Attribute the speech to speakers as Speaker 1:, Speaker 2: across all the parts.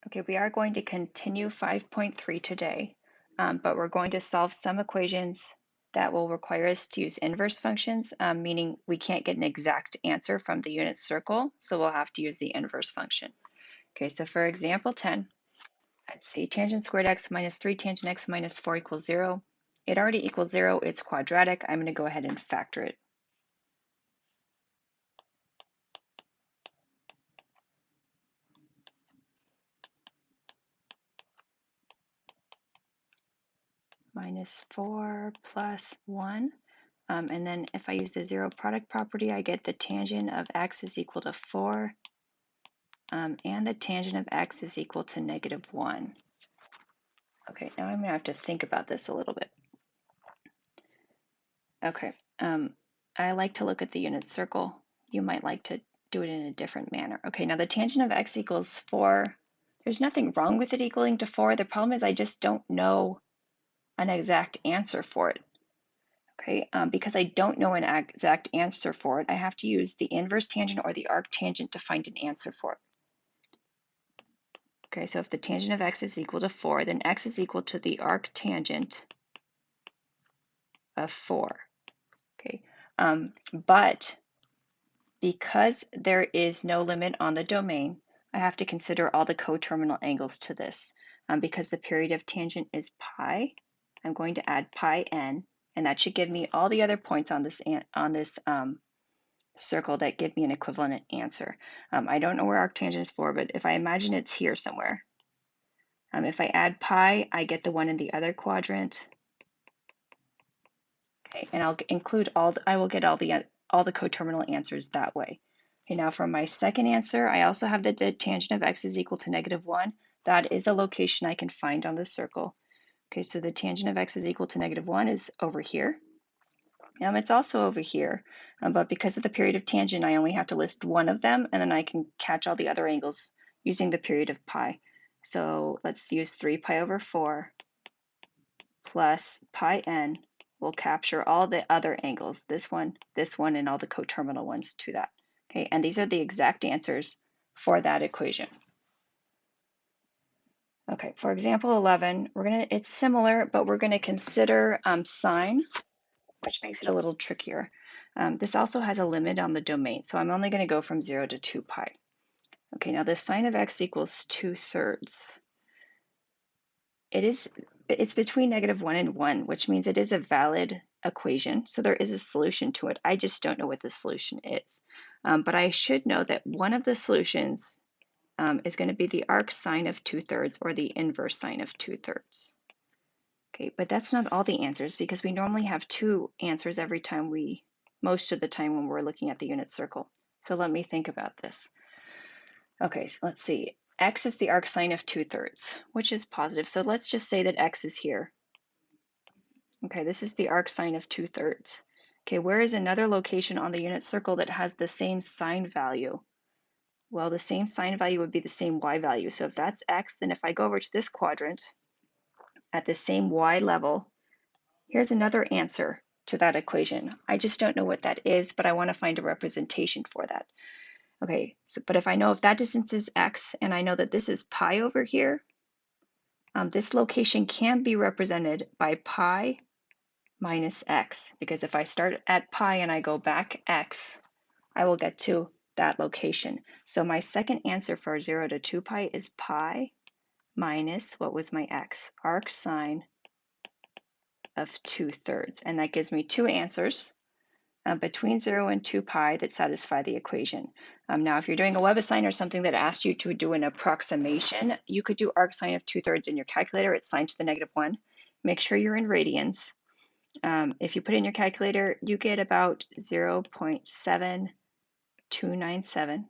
Speaker 1: Okay, we are going to continue 5.3 today, but we're going to solve some equations that will require us to use inverse functions, meaning we can't get an exact answer from the unit circle, so we'll have to use the inverse function. Okay, so for example 10, let's see, tangent squared x minus 3 tangent x minus 4 equals 0. It already equals 0, it's quadratic. I'm going to go ahead and factor it. Minus 4 plus 1. And then if I use the zero product property, I get the tangent of x is equal to 4, and the tangent of x is equal to -1. Okay, now I'm going to have to think about this a little bit. Okay, I like to look at the unit circle. You might like to do it in a different manner. Okay, now the tangent of x equals 4. There's nothing wrong with it equaling to 4. The problem is I just don't know an exact answer for it. Okay, because I don't know an exact answer for it, I have to use the inverse tangent or the arctangent to find an answer for it. Okay, so if the tangent of x is equal to 4, then x is equal to the arctangent of 4. Okay, but because there is no limit on the domain, I have to consider all the coterminal angles to this. Because the period of tangent is pi, I'm going to add pi n, and that should give me all the other points on this circle that give me an equivalent answer. I don't know where arctangent is for, but if I imagine it's here somewhere, if I add pi, I get the one in the other quadrant. Okay, and I'll include I will get all the coterminal answers that way. Okay, now for my second answer, I also have that the tangent of x is equal to -1. That is a location I can find on the circle. Okay, so the tangent of x is equal to -1 is over here. It's also over here, but because of the period of tangent, I only have to list one of them, and then I can catch all the other angles using the period of pi. So let's use 3 pi over 4 plus pi n will capture all the other angles, this one, and all the coterminal ones to that. Okay, and these are the exact answers for that equation. Okay, for example 11, it's similar, but we're gonna consider sine, which makes it a little trickier. This also has a limit on the domain, so I'm only gonna go from 0 to 2 pi. Okay, now the sine of x equals 2/3. It's between -1 and 1, which means it is a valid equation. So there is a solution to it. I just don't know what the solution is. But I should know that one of the solutions is going to be the arc sine of 2/3 or the inverse sine of 2/3. Okay, but that's not all the answers because we normally have 2 answers every time most of the time when we're looking at the unit circle. So let me think about this. Okay, so let's see. X is the arc sine of 2/3, which is positive. So let's just say that x is here. Okay, this is the arc sine of 2/3. Okay, where is another location on the unit circle that has the same sine value? Well, the same sine value would be the same y value. So if that's x, then if I go over to this quadrant at the same y level, here's another answer to that equation. I just don't know what that is, but I want to find a representation for that. Okay, so but if I know if that distance is x and I know that this is pi over here, this location can be represented by pi minus x, because if I start at pi and I go back x, I will get to that location. So my second answer for 0 to 2 pi is pi minus, what was my x? Arc sine of 2/3. And that gives me 2 answers between 0 and 2 pi that satisfy the equation. Now, if you're doing a WebAssign or something that asks you to do an approximation, you could do arc sine of 2/3 in your calculator. It's sine to the -1. Make sure you're in radians. If you put in your calculator, you get about 0.7297.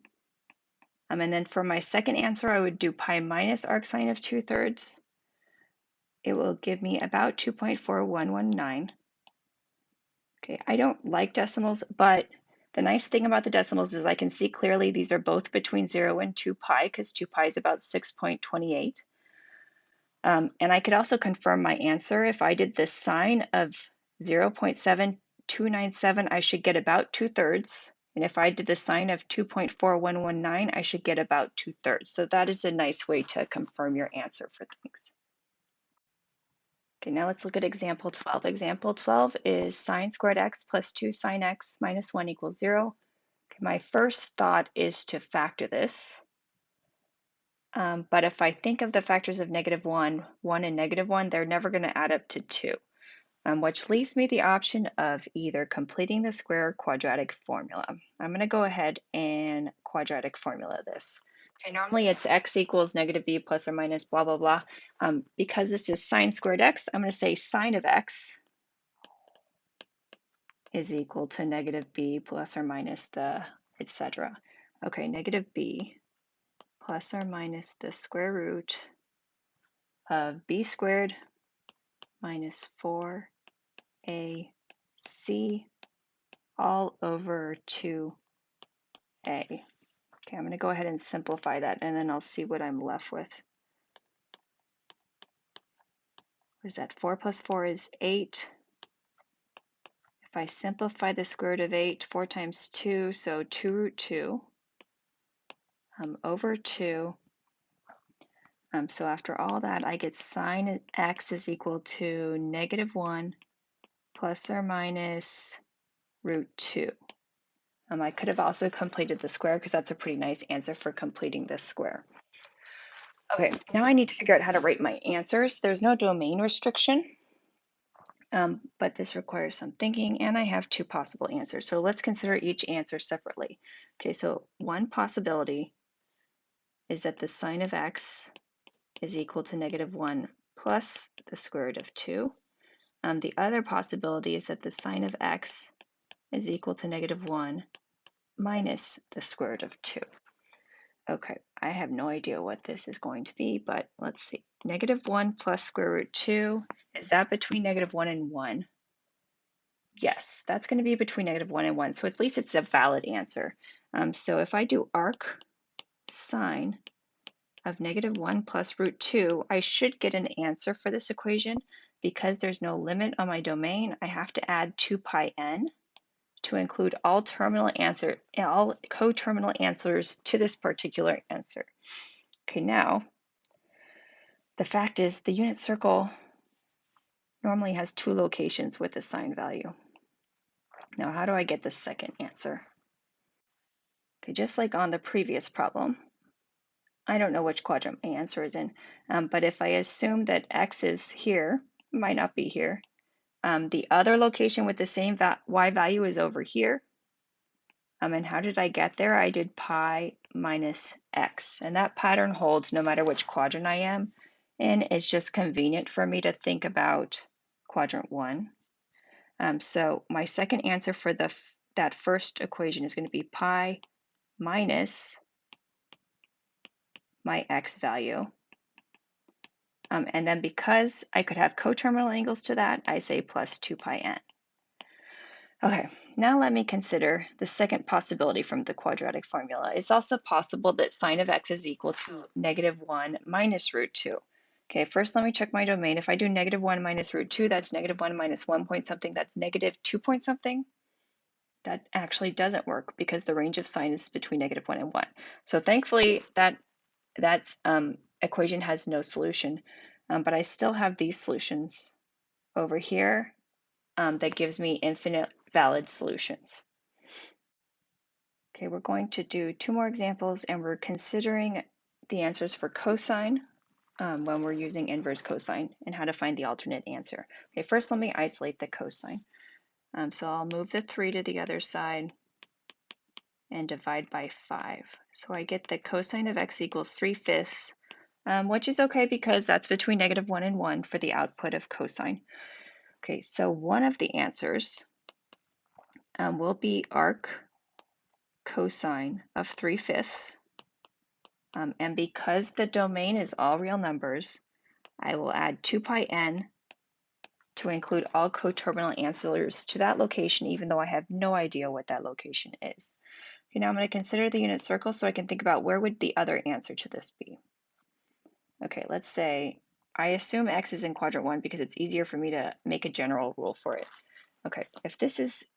Speaker 1: And then for my second answer, I would do pi minus arc sine of 2/3. It will give me about 2.4119. Okay, I don't like decimals, but the nice thing about the decimals is I can see clearly these are both between 0 and 2 pi because 2 pi is about 6.28. And I could also confirm my answer. If I did the sine of 0.7297, I should get about 2/3. And if I did the sine of 2.4119, I should get about 2/3. So that is a nice way to confirm your answer for things. Okay, now let's look at example 12. Example 12 is sine squared x plus 2 sine x minus 1 equals 0. Okay, my first thought is to factor this. But if I think of the factors of -1, 1, and -1, they're never going to add up to 2, which leaves me the option of either completing the square or quadratic formula. I'm going to go ahead and quadratic formula this. Okay, normally it's x equals -b plus or minus blah, blah, blah. Because this is sine squared x, I'm going to say sine of x is equal to -b plus or minus the etc. Okay, -b plus or minus the square root of b squared minus 4ac all over 2a. Okay, I'm going to go ahead and simplify that, and then I'll see what I'm left with. What is that? 4 plus 4 is 8. If I simplify the square root of 8, 4 times 2, so 2 root 2 over 2. So after all that, I get sine x is equal to -1 plus or minus root 2. I could have also completed the square because that's a pretty nice answer for completing this square. Okay, now I need to figure out how to write my answers. There's no domain restriction, but this requires some thinking, and I have two possible answers. So let's consider each answer separately. Okay, so one possibility is that the sine of x is equal to -1 plus the square root of 2. The other possibility is that the sine of x is equal to -1 minus the square root of 2. Okay, I have no idea what this is going to be, but let's see. -1 plus square root 2, is that between -1 and 1? Yes, that's going to be between -1 and 1, so at least it's a valid answer. So if I do arc sine of -1 plus root 2, I should get an answer for this equation. Because there's no limit on my domain, I have to add 2 pi n to include all coterminal answers to this particular answer. Okay, now, the fact is the unit circle normally has 2 locations with a sine value. Now, how do I get the second answer? Okay, just like on the previous problem, I don't know which quadrant my answer is in, but if I assume that x is here, it might not be here, the other location with the same y value is over here. And how did I get there? I did pi minus x, and that pattern holds no matter which quadrant I am in. It's just convenient for me to think about quadrant 1. So my second answer for that first equation is going to be pi minus my x value. And then because I could have coterminal angles to that, I say plus 2 pi n. Okay, now let me consider the second possibility from the quadratic formula. It's also possible that sine of x is equal to -1 minus root 2. Okay, first let me check my domain. If I do -1 minus root 2, that's -1 minus 1 point something, that's -2 point something. That actually doesn't work because the range of sine is between -1 and 1. So thankfully that equation has no solution, but I still have these solutions over here that gives me infinite valid solutions. Okay, we're going to do 2 more examples, and we're considering the answers for cosine when we're using inverse cosine and how to find the alternate answer. Okay, first let me isolate the cosine. So I'll move the 3 to the other side and divide by 5. So I get the cosine of x equals 3/5, which is okay because that's between -1 and 1 for the output of cosine. Okay, so one of the answers will be arc cosine of 3/5. And because the domain is all real numbers, I will add 2 pi n to include all coterminal answers to that location, even though I have no idea what that location is. Okay, now I'm going to consider the unit circle so I can think about where would the other answer to this be. Okay, let's say I assume x is in quadrant 1 because it's easier for me to make a general rule for it. Okay, if this is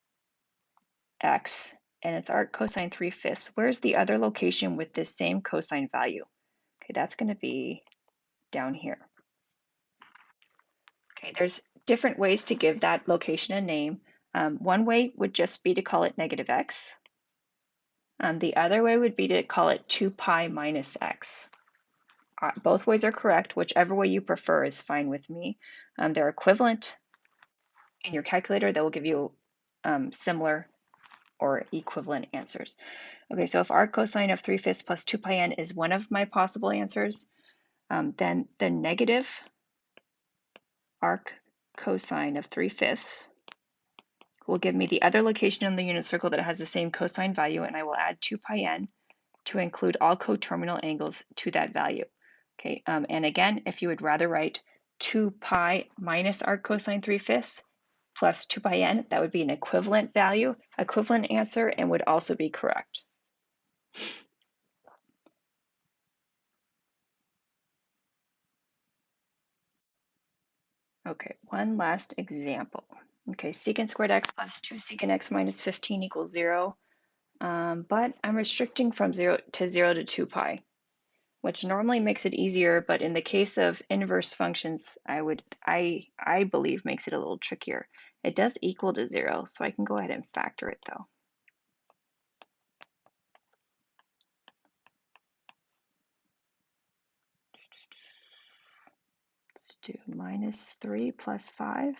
Speaker 1: x and it's arc cosine 3/5. Where's the other location with this same cosine value? Okay, that's going to be down here. Okay, there's different ways to give that location a name. One way would just be to call it negative x. The other way would be to call it 2 pi minus x. Both ways are correct. Whichever way you prefer is fine with me. They're equivalent in your calculator. That will give you similar or equivalent answers. Okay, so if arc cosine of 3/5 plus 2 pi n is one of my possible answers, then the negative arc cosine of 3/5 will give me the other location in the unit circle that has the same cosine value, and I will add 2 pi n to include all coterminal angles to that value. Okay, and again, if you would rather write 2 pi minus arc cosine 3/5 plus 2 pi n, that would be an equivalent value, equivalent answer, and would also be correct. Okay, one last example. Okay, secant squared x plus 2 secant x minus 15 equals 0, but I'm restricting from 0 to 2 pi, which normally makes it easier, but in the case of inverse functions, I believe makes it a little trickier. It does equal to 0, so I can go ahead and factor it though. Let's do minus 3 plus 5.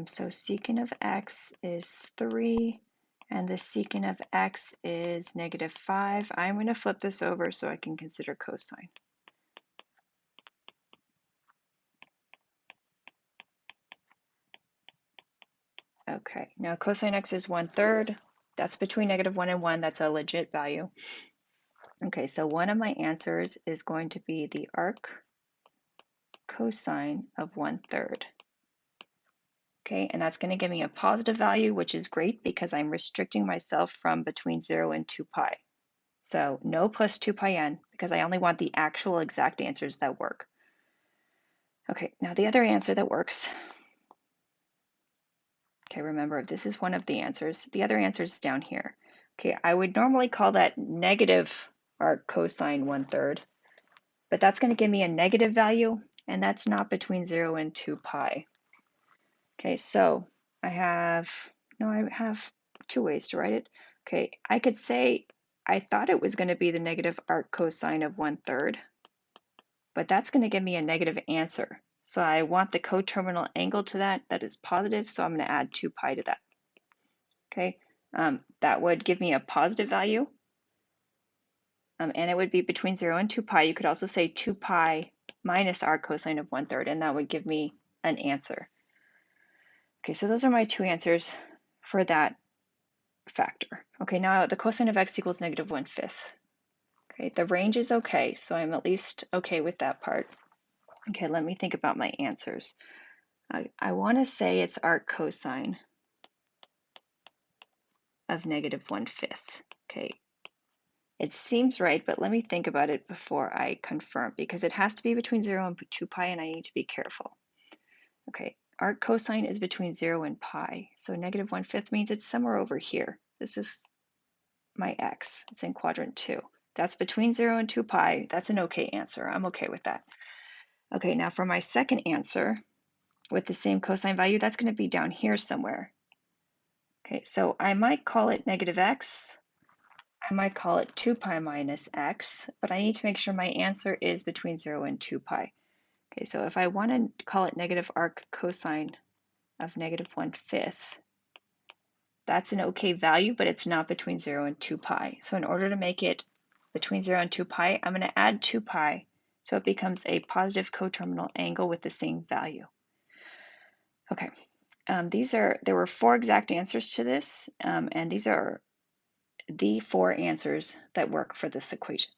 Speaker 1: So secant of x is 3, and the secant of x is negative 5. I'm going to flip this over so I can consider cosine. Okay, now cosine x is 1/3. That's between negative 1 and 1. That's a legit value. Okay, so one of my answers is going to be the arc cosine of 1/3. Okay, and that's going to give me a positive value, which is great because I'm restricting myself from between 0 and 2 pi. So no plus 2 pi n, because I only want the actual exact answers that work. Okay, now the other answer that works. Okay, remember, this is one of the answers. The other answer is down here. Okay, I would normally call that negative arc cosine 1/3, but that's going to give me a negative value, and that's not between 0 and 2 pi. Okay, so I have two ways to write it. Okay, I could say I thought it was going to be the negative arc cosine of 1/3, but that's going to give me a negative answer. So I want the coterminal angle to that is positive, so I'm going to add 2 pi to that. Okay, that would give me a positive value, and it would be between 0 and 2 pi. You could also say 2 pi minus arc cosine of 1/3, and that would give me an answer. Okay, so those are my two answers for that factor. Okay, now the cosine of x equals negative 1/5. Okay, the range is okay, so I'm at least okay with that part. Okay, let me think about my answers. I want to say it's arc cosine of negative 1/5. Okay, it seems right, but let me think about it before I confirm, because it has to be between 0 and 2 pi, and I need to be careful. Okay, arc cosine is between 0 and pi, so negative 1/5 means it's somewhere over here. This is my x. It's in quadrant 2. That's between 0 and 2 pi. That's an okay answer. I'm okay with that. Okay, now for my second answer with the same cosine value, that's going to be down here somewhere. Okay, so I might call it negative x. I might call it 2 pi minus x, but I need to make sure my answer is between 0 and 2 pi. Okay, so if I want to call it negative arc cosine of negative 1/5, that's an okay value, but it's not between 0 and 2 pi. So in order to make it between 0 and 2 pi, I'm going to add 2 pi, so it becomes a positive coterminal angle with the same value. Okay, there were 4 exact answers to this, and these are the 4 answers that work for this equation.